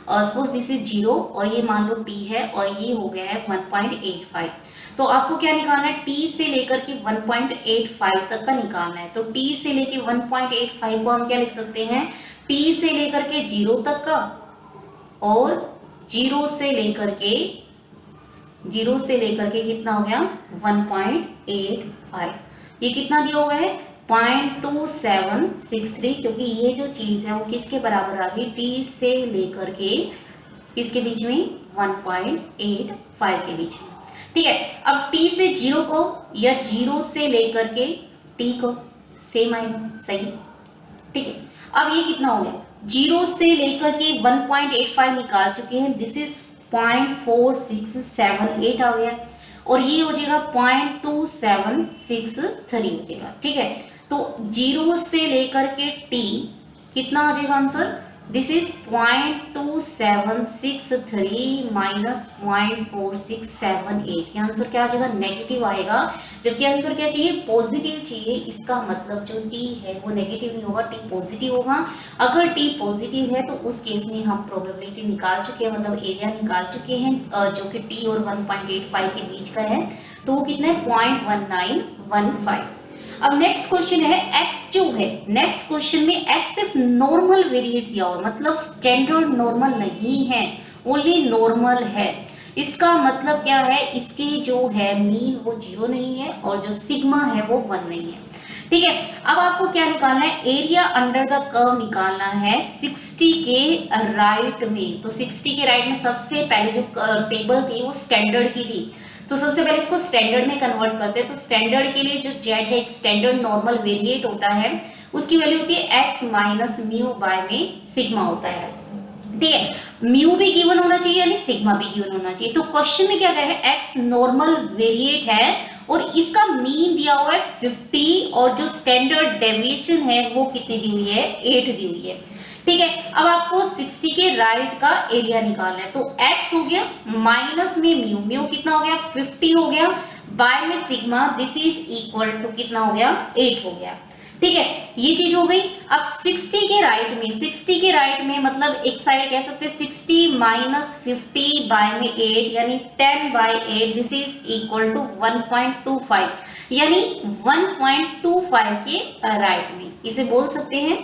suppose this is 0 और ये मान लो t है और ये हो गया है 1.85। तो आपको क्या निकालना है, t से लेकर के 1.85 तक का निकालना है। तो t से लेकर 1.85 को हम क्या लिख सकते हैं, t से लेकर के 0 तक का और 0 से लेकर के कितना हो गया, 1.85। ये कितना दिया हुआ है, 0.2763, क्योंकि ये जो चीज है वो किसके बराबर आ गई, t से लेकर के किसके बीच में, 1.85 के बीच में। ठीक है, अब t से 0 को या 0 से लेकर के t को सेम आएगा, सही। ठीक है, अब ये कितना हो गया, 0 से लेकर के 1.85 निकाल चुके हैं, दिस इज 0.4678 आ गया और ये हो जाएगा 0.2763 हो जाएगा। ठीक है, तो 0 से लेकर के t कितना आ जाएगा आंसर, दिस इज 0.2763 माइनस 0.4678। ये आंसर क्या आ जाएगा, नेगेटिव आएगा, जबकि आंसर क्या चाहिए, पॉजिटिव चाहिए। इसका मतलब जो टी है वो नेगेटिव नहीं होगा, टी पॉजिटिव होगा। अगर टी पॉजिटिव है तो उस केस में हम प्रोबेबिलिटी निकाल चुके हैं, मतलब एरिया निकाल चुके हैं, जो कि टी और 1.85 के बीच का है, तो वो कितना है, 0.1915। अब नेक्स्ट क्वेश्चन है, x जो है, नेक्स्ट क्वेश्चन में x सिर्फ नॉर्मल वेरिएट दिया हुआ, मतलब स्टैंडर्ड नॉर्मल नहीं है, ओनली नॉर्मल है। इसका मतलब क्या है, इसकी जो है मीन वो 0 नहीं है और जो सिग्मा है वो 1 नहीं है। ठीक है, अब आपको क्या निकालना है, एरिया अंडर द कर्व निकालना है 60 के राइट में। तो 60 के राइट में सबसे पहले जो टेबल थी वो स्टैंडर्ड की थी, तो सबसे पहले इसको स्टैंडर्ड में कन्वर्ट करते हैं। तो स्टैंडर्ड के लिए जो z है, एक स्टैंडर्ड नॉर्मल वेरिएट होता है, उसकी वैल्यू होती है x माइनस म्यू बाय में सिग्मा होता है। ठीक है, म्यू भी गिवन होना चाहिए यानी सिग्मा भी गिवन होना चाहिए। तो क्वेश्चन में क्या कह रहे हैं, x नॉर्मल वेरिएट है और इसका मीन दिया हुआ है 50 और जो स्टैंडर्ड डेविएशन है वो कितनी दी हुई है, 8 दी हुई है। ठीक है, अब आपको 60 के राइट का एरिया निकालना है। तो x हो गया माइनस में म्यू, म्यू कितना हो गया, 50 हो गया, बाय में sigma, this is equal to कितना हो गया, 8 हो गया। ठीक है, ये चीज हो गई। अब 60 के राइट में, 60 के राइट में मतलब एक साइड कह सकते हैं 60 माइनस 50 बाय में 8 यानी 10 by 8, this is equal to 1.25 यानी 1.25 के राइट में इसे बोल सकते हैं।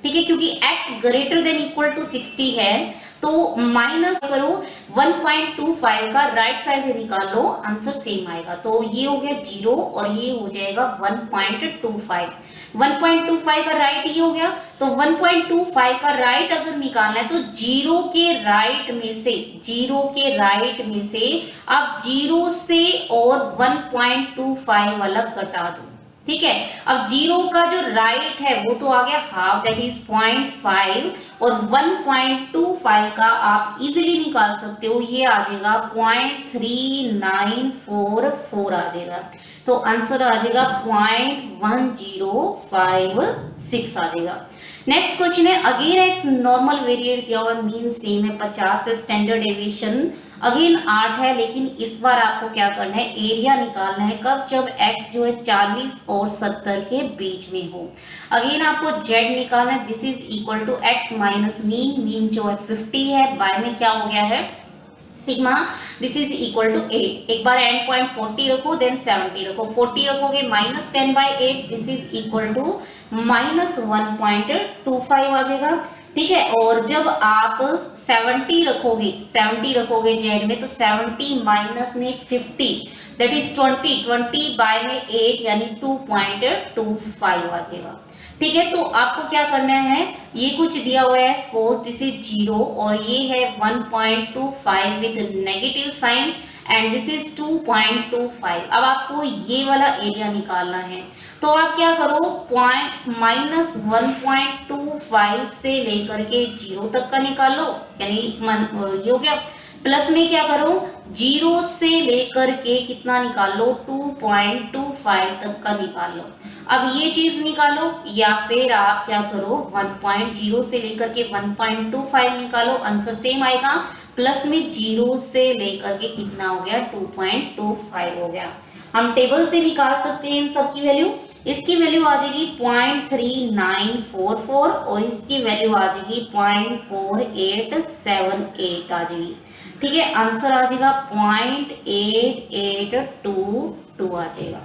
ठीक है, क्योंकि x greater than equal to 60 है तो माइनस करो 1.25 का राइट साइड निकाल लो, आंसर सेम आएगा। तो ये हो गया 0 और ये हो जाएगा 1.25। 1.25 का राइट ये हो गया, तो 1.25 का राइट अगर निकालना है तो 0 के राइट में से, 0 के राइट में से आप 0 से और 1.25 अलग घटा दो। ठीक है, अब 0 का जो राइट है वो तो आ गया हाफ, दैट इज 0.5 और 1.25 का आप इजीली निकाल सकते हो, ये आ जाएगा 0.3944 आ जाएगा। तो आंसर आ जाएगा 0.1056 आ जाएगा। नेक्स्ट क्वेश्चन है, अगेन एक्स नॉर्मल वेरिएट दिया हुआ, मीन सेम है 50 है, स्टैंडर्ड डेविएशन अगेन 8 है, लेकिन इस बार आपको क्या करना है, एरिया निकालना है। कब, जब x जो है 40 और 70 के बीच में हो। अगेन आपको z निकालना है, this is equal to x minus mean, mean जो है 50 है, बाय में क्या हो गया है sigma, this is equal to 8। एक बार एंड पॉइंट 40 रखो, देन 70 रखो, 40 रखोगे minus 10 by 8, this is equal to minus 1.25 आ जाएगा। ठीक है, और जब आप 70 रखोगे जेड में, तो 70 माइनस में 50 दैट इज 20 बाय में 8 यानी 2.25 आ जाएगा। ठीक है, तो आपको क्या करना है, ये कुछ दिया हुआ है, सपोज दिस इज 0 और ये है 1.25 with negative sign and this is 2.25। अब आपको ये वाला एरिया निकालना है, तो आप क्या करो, माइनस 1.25 से लेकर के 0 तक का निकाल लो, यानी ये हो गया। प्लस में क्या करो, 0 से लेकर के कितना निकाल लो, 2.25 तक का निकाल लो। अब ये चीज निकालो, या फिर आप क्या करो 1.0 से लेकर के 1.25 निकालो, आंसर सेम आएगा। प्लस में 0 से लेकर के कितना हो गया, 2.25 हो गया। हम टेबल से निकाल सकते हैं इन सब की वैल्यू। इसकी वैल्यू आ जाएगी 0.3944 और इसकी वैल्यू आ जाएगी 0.4878 आ जाएगी। ठीक है, आंसर आ जाएगा 0.8822 आ जाएगा।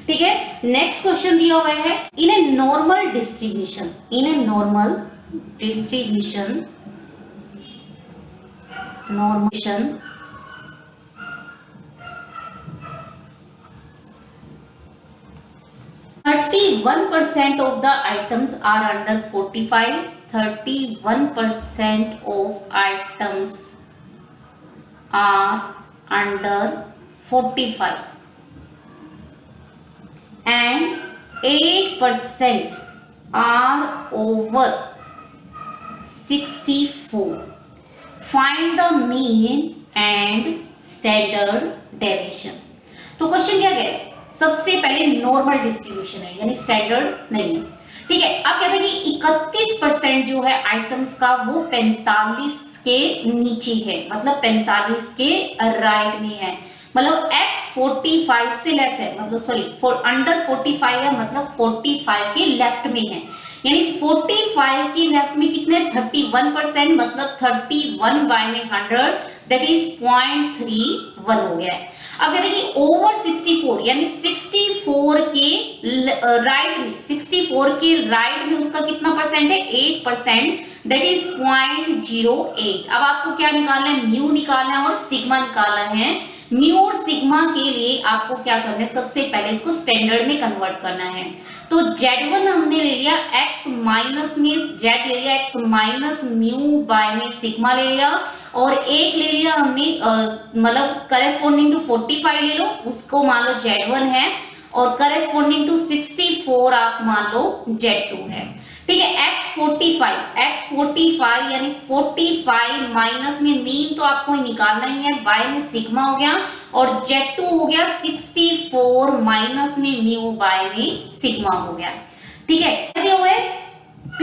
ठीक है, नेक्स्ट क्वेश्चन दिया हुआ है, in a normal distribution, 31% of the items are under 45, 31% of items are under 45 and 8% are over 64. Find the mean and standard deviation. तो क्वेश्चन क्या कह रहे हैं, सबसे पहले नॉर्मल डिस्ट्रीब्यूशन है यानी स्टैंडर्ड नहीं है। ठीक है, अब कहते हैं कि 31% जो है आइटम्स का वो 45 के नीचे है, मतलब 45 के राइट में है, मतलब x 45 से लेस है, मतलब सॉरी अंडर 45 है, मतलब 45 के लेफ्ट में है, यानी 45 के लेफ्ट में कितने 31%, मतलब 31 बाय में 100 दैट इज 0.31 हो गया है। अब कहते हैं कि ओवर 64 यानी 64 के राइट में, 64 के राइट में उसका कितना परसेंट है 8%, दैट इज 0.08। अब आपको क्या निकालना है, म्यू निकालना है और सिग्मा निकालना है। म्यू और सिग्मा के लिए आपको क्या करना है, सबसे पहले इसको स्टैंडर्ड में कन्वर्ट करना है। तो Z1 हमने ले लिया x माइनस में z ले लिया x माइनस म्यू बाय में सिग्मा ले लिया, और एक ले लिया हमने मतलब करेस्पॉन्डिंग टू 45 ले लो, उसको मान लो Z1 है, और करेस्पॉन्डिंग टू 64 आप मान लो Z2 है। ठीक है, x 45 यानी 45 माइनस में मीन तो आपको निकालना ही है, बाय में सिग्मा हो गया, और Z2 हो गया 64 माइनस में म्यू बाय में सिग्मा हो गया। ठीक है, हुए p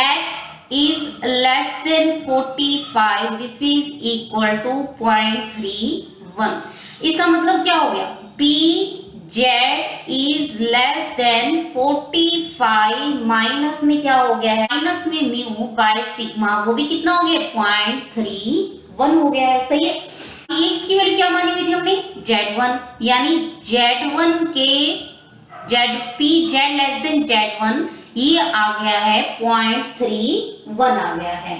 x is less than 45 this is equal to 0.31। इसका मतलब क्या हो गया, p z is less than 45 minus में क्या हो गया है, माइनस में म्यू बाय सिग्मा, वो भी कितना हो गया 0.31 हो गया है। सही है, इसकी वैल्यू क्या मानी हुई थी हमने Z1, यानी Z1 के p z less than Z1 ये आ गया है 0.31 आ गया है।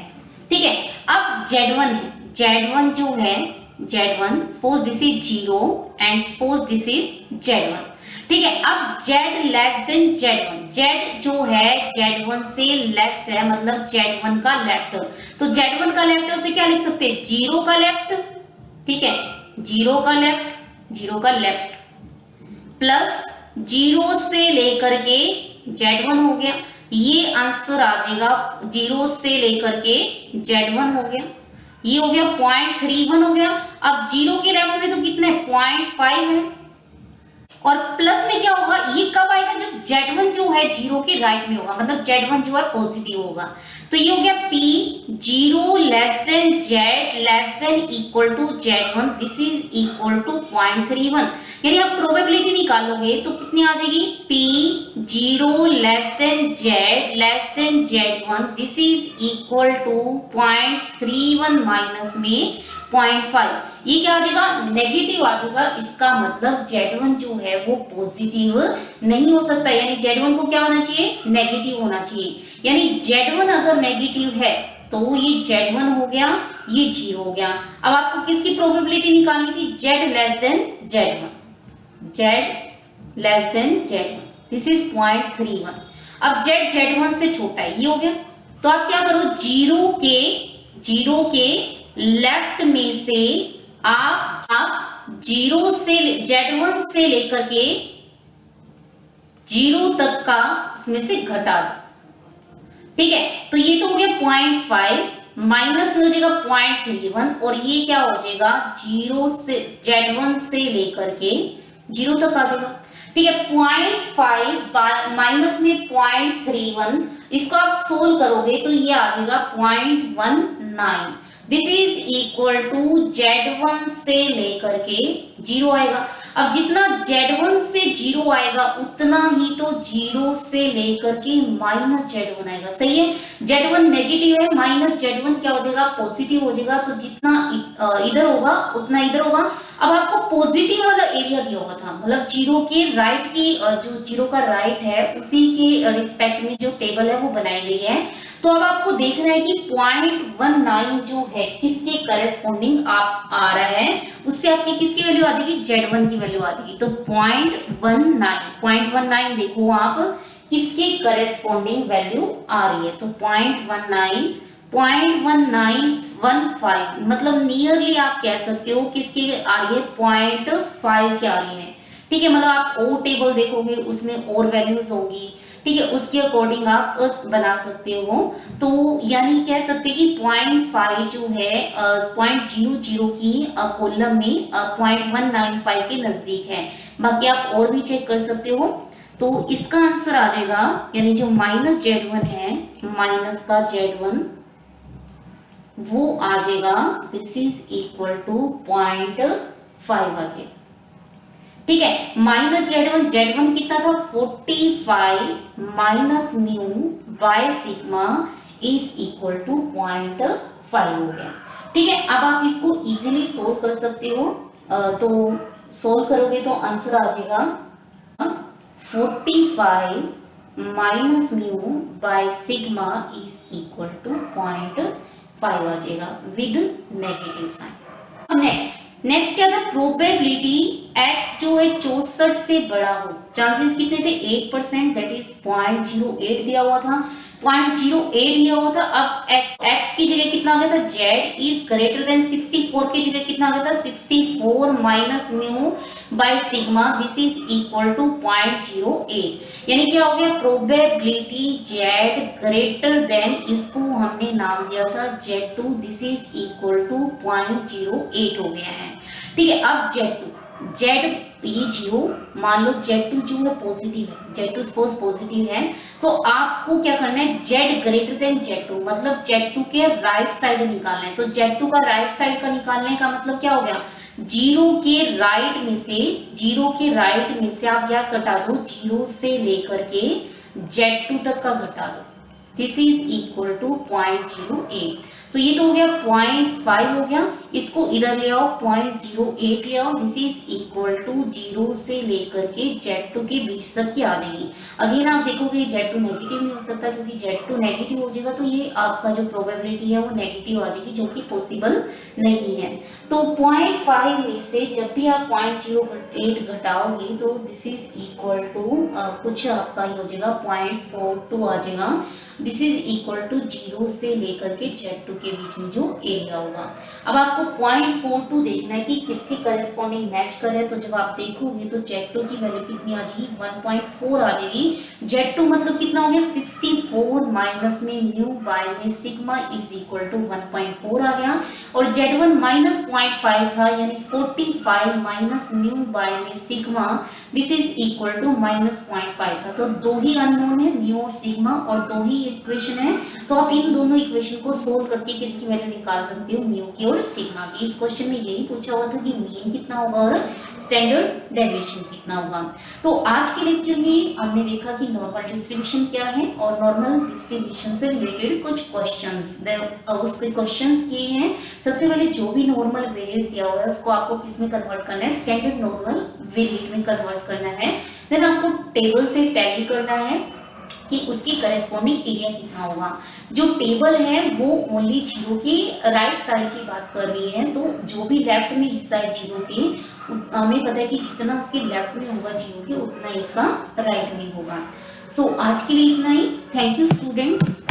ठीक है, अब Z1 है, Z1 जो है Z1 suppose this is 0 and suppose this is Z1। ठीक है, अब Z less than Z1, Z जो है Z1 से लेस है, मतलब Z1 का लेफ्ट, तो Z1 का लेफ्ट से क्या लिख सकते हैं 0 का लेफ्ट। ठीक है, 0 का लेफ्ट प्लस 0 से लेकर के Z1 हो गया, ये आंसर आ जाएगा 0 से लेकर के Z1 हो गया, ये हो गया 0.31 हो गया। अब 0 के लेफ्ट में तो कितने 0.5 है, और प्लस में क्या होगा, ये कब आएगा जब Z1 जो है 0 के राइट में होगा, मतलब Z1 जो है पॉजिटिव होगा। तो ये हो गया p 0 less than z less than equal to Z1 this is equal to 0.31, यानी आप प्रोबेबिलिटी निकालोगे तो कितनी आ जाएगी, p 0 less than z less than Z1 this is equal to 0.31 minus में 0.5, ये क्या आ जाएगा नेगेटिव आ जाएगा। इसका मतलब Z1 जो है वो पॉजिटिव नहीं हो सकता, यानी Z1 को क्या होना चाहिए नेगेटिव होना चाहिए, यानी Z1 अगर नेगेटिव है तो ये Z1 हो गया, ये 0 हो गया। अब आपको किसकी प्रोबेबिलिटी निकालनी थी, Z less than Z1 this is 0.31। अब Z Z1 से छोटा है, ये हो गया, तो आप क्या करो 0 के लेफ्ट में से आप 0 से Z1 से लेकर के 0 तक का इसमें से घटा दो। ठीक है, तो ये तो हो गया 0.5 माइनस में हो जाएगा 0.31, और ये क्या हो जाएगा 0 से Z1 से लेकर के 0 तक आ जाएगा। ठीक है, 0.5 माइनस में 0.31, इसको आप सोल्व करोगे तो ये आ जाएगा 0.19, this is equal to Z1 से लेकर के 0 आएगा। अब जितना Z1 से 0 आएगा उतना ही तो 0 से लेकर के माइनस Z1 आएगा। सही है, Z1 नेगेटिव है, माइनस Z1 क्या हो जाएगा पॉजिटिव हो जाएगा, तो जितना इधर होगा उतना इधर होगा। अब आपको पॉजिटिव वाला एरिया दिया हुआ था, मतलब 0 के राइट की जो 0 का राइट है उसी के रिस्पेक्ट में जो टेबल है वो बनाई गई है। तो अब आपको देखना है कि 0.19 जो है किसके करेस्पॉन्डिंग आप आ रहा है, उससे आपकी किसकी वैल्यू आ जाएगी Z1 की वैल्यू आ जाएगी। तो 0.19 देखो आप किसके करेस्पॉन्डिंग वैल्यू आ रही है, तो 0.1915 मतलब नियरली आप कह सकते हो किसकी आ रही है 0.5 की आ रही है। ठीक है, मतलब आप और टेबल देखोगे उसमें और वैल्यूज होंगी। ठीक है, उसके अकॉर्डिंग आप बना सकते हो। तो यानी कह सकते हैं कि 0.5 जो है 0.00 की कॉलम में 0.195 के नजदीक है। बाकी आप और भी चेक कर सकते हो। तो इसका आंसर आ जाएगा, यानी जो माइनस Z1 है, माइनस का Z1 वो आ जाएगा, दिस इज इक्वल टू 0.5 आ जाएगा। ठीक है, माइनस Z1 कितना था 45 minus mu by sigma is equal to 0.5 हो गया। ठीक है, अब आप इसको इजीली सोल्व कर सकते हो। तो सोल्व करोगे तो आंसर आ जाएगा 45 minus mu by sigma is equal to 0.5 आ जाएगा विद नेगेटिव साइन। नेक्स्ट क्या था, प्रोबेबिलिटी x जो है 64 से बड़ा हो, चांसेस कितने थे 8%, दैट इज 0.08 दिया हुआ था, 0.08 दिया हुआ था। अब x की जगह कितना आ गया था, z इज ग्रेटर देन 64 की जगह कितना आ गया था 64 minus mu by sigma this is equal to 0.08, यानी क्या हो गया, प्रोबेबिलिटी z ग्रेटर देन, इसको हमने नाम दिया था z2, this is equal to 0.08 हो गया है। ठीक है, अब z2 ये 0, मान लो z2 जो है पॉजिटिव है, z2 सपोज पॉजिटिव है, तो आपको क्या करना है, z ग्रेटर देन z2, मतलब z2 के राइट साइड निकालना है। तो z2 का राइट साइड का निकालने का मतलब क्या हो गया, 0 के राइट में से आप क्या घटा दो, 0 से लेकर के z2 तक का घटा दो, दिस इज इक्वल टू 0.08। तो ये तो हो गया 0.5 हो गया, इसको इधर ले आओ 0.08 ले आओ, दिस इज इक्वल टू 0 से लेकर के z2 के बीच तक की आ जाएगी। अगेन आप देखोगे z2 नेगेटिव नहीं हो सकता, क्योंकि z2 नेगेटिव हो जाएगा तो ये आपका जो प्रोबेबिलिटी है वो नेगेटिव आ जाएगी, जो कि पॉसिबल नहीं है। तो 0.5 में से जब भी आप 0.08 घटाओगे तो दिस इज इक्वल टू कुछ आपका ही हो जाएगा 0.42 आ जाएगा, दिस इज इक्वल टू 0 से लेकर के z2 के बीच में जो एरिया होगा। अब आपको 0.42 देखना है कि किसके करस्पॉन्डिंग मैच कर रहा है। तो जब आप देखोगे तो z2 की वैल्यू कितनी आ जाएगी, 1.4 आ जाएगी। z2 मतलब कितना हो गया 64 माइनस में म्यू बाय में सिग्मा इज इक्वल टू 1.4 आ गया, और z1 माइनस 0.5 था, यानी 45 माइनस म्यू बाय में sigma this is equal to minus 0.5 था। तो दो ही अननोन है, म्यू और सिग्मा, और दो ही इक्वेशन है। तो आप इन दोनों इक्वेशन को सोल्व करके किसकी वैल्यू निकाल सकते हो, म्यू की और सिग्मा की। इस क्वेश्चन में यही पूछा हुआ था कि मीन कितना होगा और स्टैंडर्ड डेविएशन कितना होगा। तो आज के लेक्चर में हमने देखा कि नॉर्मल डिस्ट्रीब्यूशन क्या है और नॉर्मल डिस्ट्रीब्यूशन से रिलेटेड कुछ क्वेश्चंस, उसके क्वेश्चंस किए हैं। सबसे पहले जो भी नॉर्मल वेरिएट दिया हुआ है उसको आपको किस में कन्वर्ट करना है, स्टैंडर्ड नॉर्मल वेरिएट में कन्वर्ट करना है। देन आपको टेबल से टैली करना है कि उसकी करस्पॉन्डिंग एरिया कितना होगा। जो टेबल है वो ओनली 0 की राइट साइड की बात कर रही है, तो जो भी लेफ्ट में हिस्सा है 0 के, हमें पता है कि जितना उसके लेफ्ट में होगा 0 के, उतना इसका राइट में होगा। सो आज के लिए इतना ही। Thank you students.